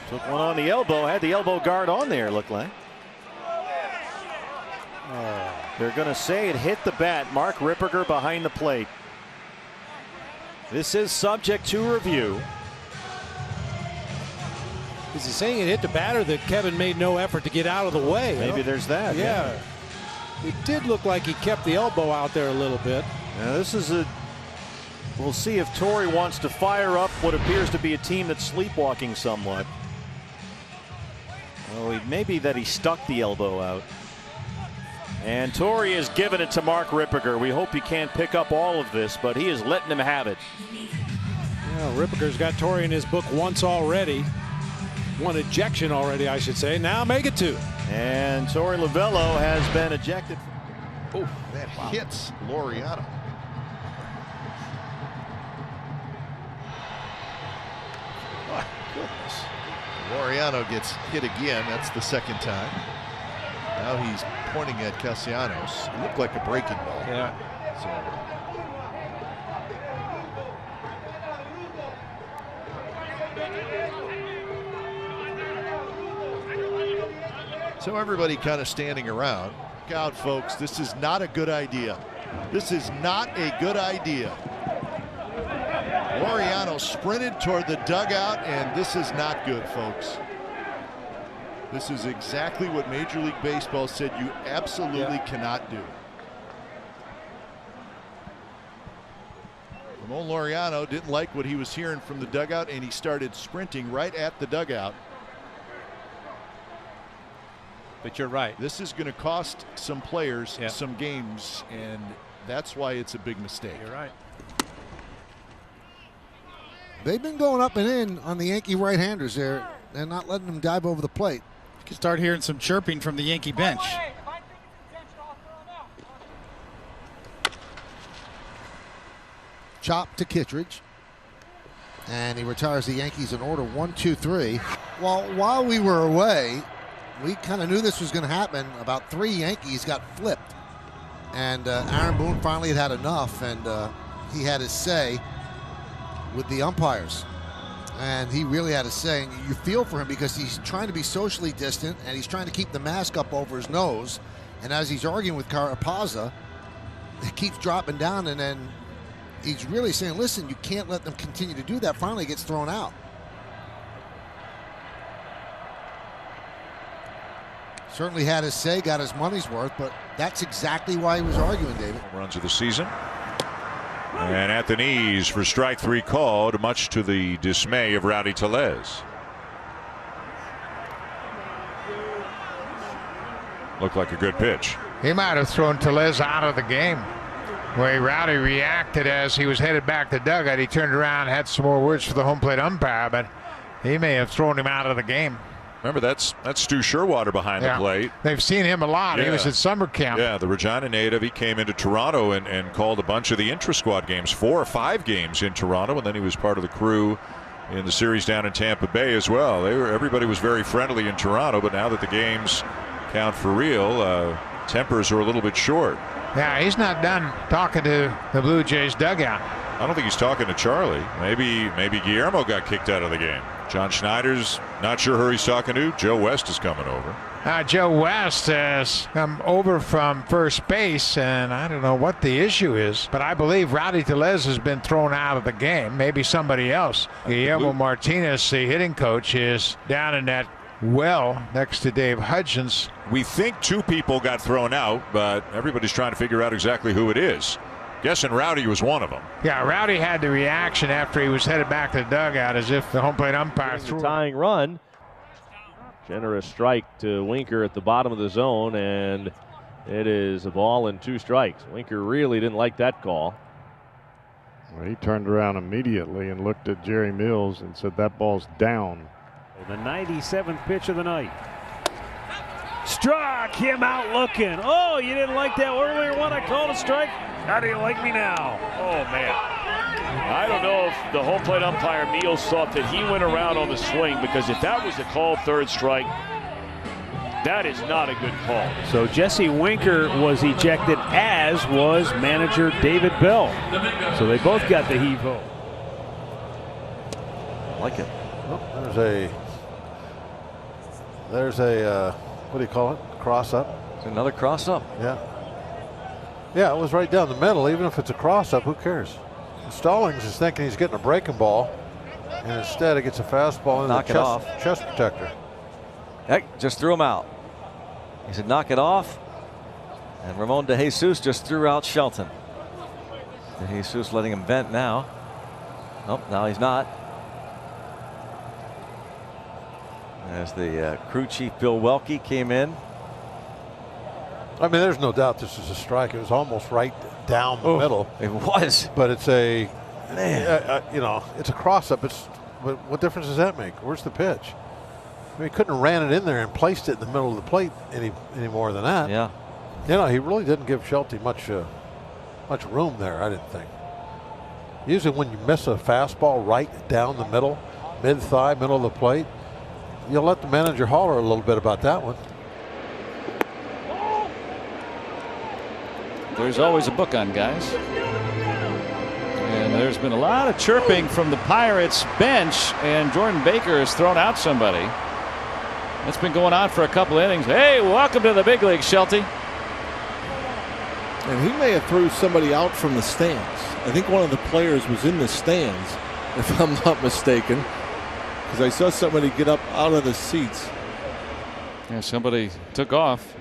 Took one on the elbow, had the elbow guard on there, looked like. They're going to say it hit the bat. Mark Ripperger behind the plate. This is subject to review. Is he saying it hit the bat, or that Kevin made no effort to get out of the way? Maybe there's that. Yeah. It did look like he kept the elbow out there a little bit. Now this is we'll see if Torrey wants to fire up what appears to be a team that's sleepwalking somewhat. Oh, maybe that he stuck the elbow out. And Torrey has given it to Mark Ripperger. We hope he can't pick up all of this, but he is letting him have it. Well, Ripperger's got Torrey in his book once already. One ejection already, I should say. Now make it two. And Torrey Lovello has been ejected. Oh, that hits Laureano. Oh, goodness. Laureano gets hit again. That's the second time. Now he's pointing at Castellanos. It looked like a breaking ball. Yeah. So everybody kind of standing around. Look out, folks. This is not a good idea. This is not a good idea. Laureano sprinted toward the dugout, and this is not good, folks. This is exactly what Major League Baseball said you absolutely cannot do. Ramon Laureano didn't like what he was hearing from the dugout, and he started sprinting right at the dugout. But you're right. This is going to cost some players some games, and that's why it's a big mistake. You're right. They've been going up and in on the Yankee right-handers there. They're not letting them dive over the plate. You can start hearing some chirping from the Yankee bench. Chop to Kittredge. And he retires the Yankees in order 1-2-3. Well, while we were away, we kind of knew this was going to happen. About 3 Yankees got flipped. And Aaron Boone finally had enough, and he had his say with the umpires. And he really had a say. And you feel for him because he's trying to be socially distant, and he's trying to keep the mask up over his nose. And as he's arguing with Carapazza, it keeps dropping down, and then he's really saying, listen, you can't let them continue to do that. Finally, he gets thrown out. Certainly had his say, got his money's worth, but that's exactly why he was arguing, David. Runs of the season. And at the knees for strike 3 called, much to the dismay of Rowdy Tellez. Looked like a good pitch. He might have thrown Tellez out of the game. The way Rowdy reacted as he was headed back to dugout, he turned around, had some more words for the home plate umpire, but he may have thrown him out of the game. Remember, that's Stu Sherwater behind the plate. They've seen him a lot. He was at summer camp. Yeah, the Regina native. He came into Toronto and called a bunch of the intra-squad games, 4 or 5 games in Toronto, and then he was part of the crew in the series down in Tampa Bay as well. Everybody was very friendly in Toronto, but now that the games count for real, tempers are a little bit short. Yeah, he's not done talking to the Blue Jays dugout. I don't think he's talking to Charlie. Maybe Guillermo got kicked out of the game. John Schneider's not sure who he's talking to. Joe West is coming over. Joe West has come over from first base, and I don't know what the issue is, but I believe Rowdy Tellez has been thrown out of the game. Maybe somebody else. Guillermo Martinez, the hitting coach, is down in that well next to Dave Hudgens. We think 2 people got thrown out, but everybody's trying to figure out exactly who it is. Guessing Rowdy was one of them. Yeah, Rowdy had the reaction after he was headed back to the dugout as if the home plate umpire threw the tying run. Generous strike to Winker at the bottom of the zone, and it is a ball and 2 strikes. Winker really didn't like that call. Well, he turned around immediately and looked at Jerry Mills and said that ball's down. The 97th pitch of the night. Struck him out looking. Oh, you didn't like that earlier one I called a strike? How do you like me now? Oh, man. I don't know if the home plate umpire, Mills, thought that he went around on the swing, because if that was a called 3rd strike, that is not a good call. So Jesse Winker was ejected, as was manager David Bell. So they both got the heave-ho. I like it. Oh, there's a There's a, what do you call it? Cross up. It's another cross up. Yeah. Yeah, it was right down the middle. Even if it's a cross up, who cares? Stallings is thinking he's getting a breaking ball, and instead it gets a fastball in Knock the it off. chest protector. Heck, just threw him out. He said, knock it off. And Ramon De Jesus just threw out Shelton. De Jesus letting him vent now. Nope, now he's not. As the crew chief Bill Welke came in. I mean, there's no doubt this is a strike. It was almost right down the middle. It was. But it's a, you know, it's a cross up. It's, what difference does that make? Where's the pitch? I mean, he couldn't have ran it in there and placed it in the middle of the plate any more than that. Yeah. You know, he really didn't give Shelty much room there, I didn't think. Usually when you miss a fastball right down the middle, mid-thigh, middle of the plate, you'll let the manager holler a little bit about that one. There's always a book on, guys. And there's been a lot of chirping from the Pirates bench, and Jordan Baker has thrown out somebody. That's been going on for a couple innings. Hey, welcome to the big league, Shelty. And he may have threw somebody out from the stands. I think one of the players was in the stands, if I'm not mistaken, because I saw somebody get up out of the seats. Yeah, somebody took off.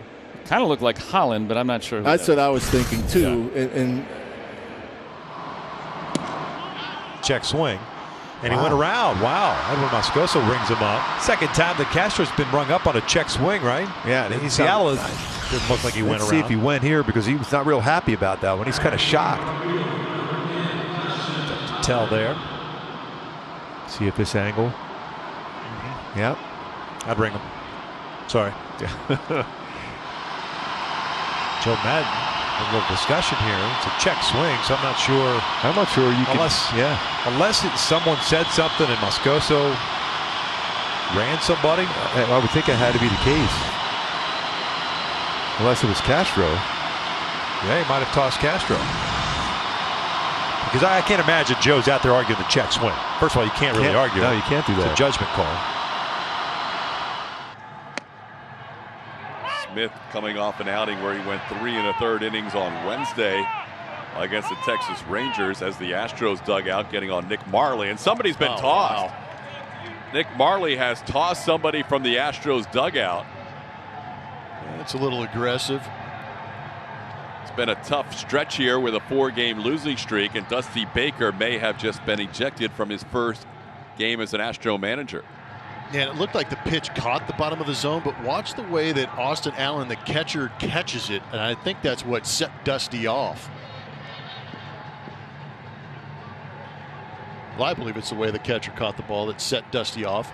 Kind of looked like Holland, but I'm not sure. That's what I was thinking too. Yeah. And check swing. And he went around. Wow. Edwin Moscoso rings him up. Second time the Castro's been rung up on a check swing, right? Yeah. And Seattle didn't look like he went around. Let's see if he went here, because he was not real happy about that one. He's kind of shocked. Tell there. See if this angle. Yep. I'd ring him. Sorry. Joe Madden, a little discussion here. It's a check swing, so I'm not sure. You unless, can. Yeah. Unless someone said something and Moscoso ran somebody. I would think it had to be the case. Unless it was Castro. Yeah, he might have tossed Castro. Because I can't imagine Joe's out there arguing the check swing. First of all, you can't really argue. No, you can't do that. It's a judgment call. Smith coming off an outing where he went 3 1/3 innings on Wednesday against the Texas Rangers, as the Astros dugout getting on Nick Marley, and somebody's been tossed. Wow. Nick Marley has tossed somebody from the Astros dugout. It's a little aggressive. It's been a tough stretch here with a 4-game losing streak, and Dusty Baker may have just been ejected from his first game as an Astro manager. Yeah, it looked like the pitch caught the bottom of the zone, but watch the way that Austin Allen, the catcher, catches it, and I think that's what set Dusty off. Well, I believe it's the way the catcher caught the ball that set Dusty off.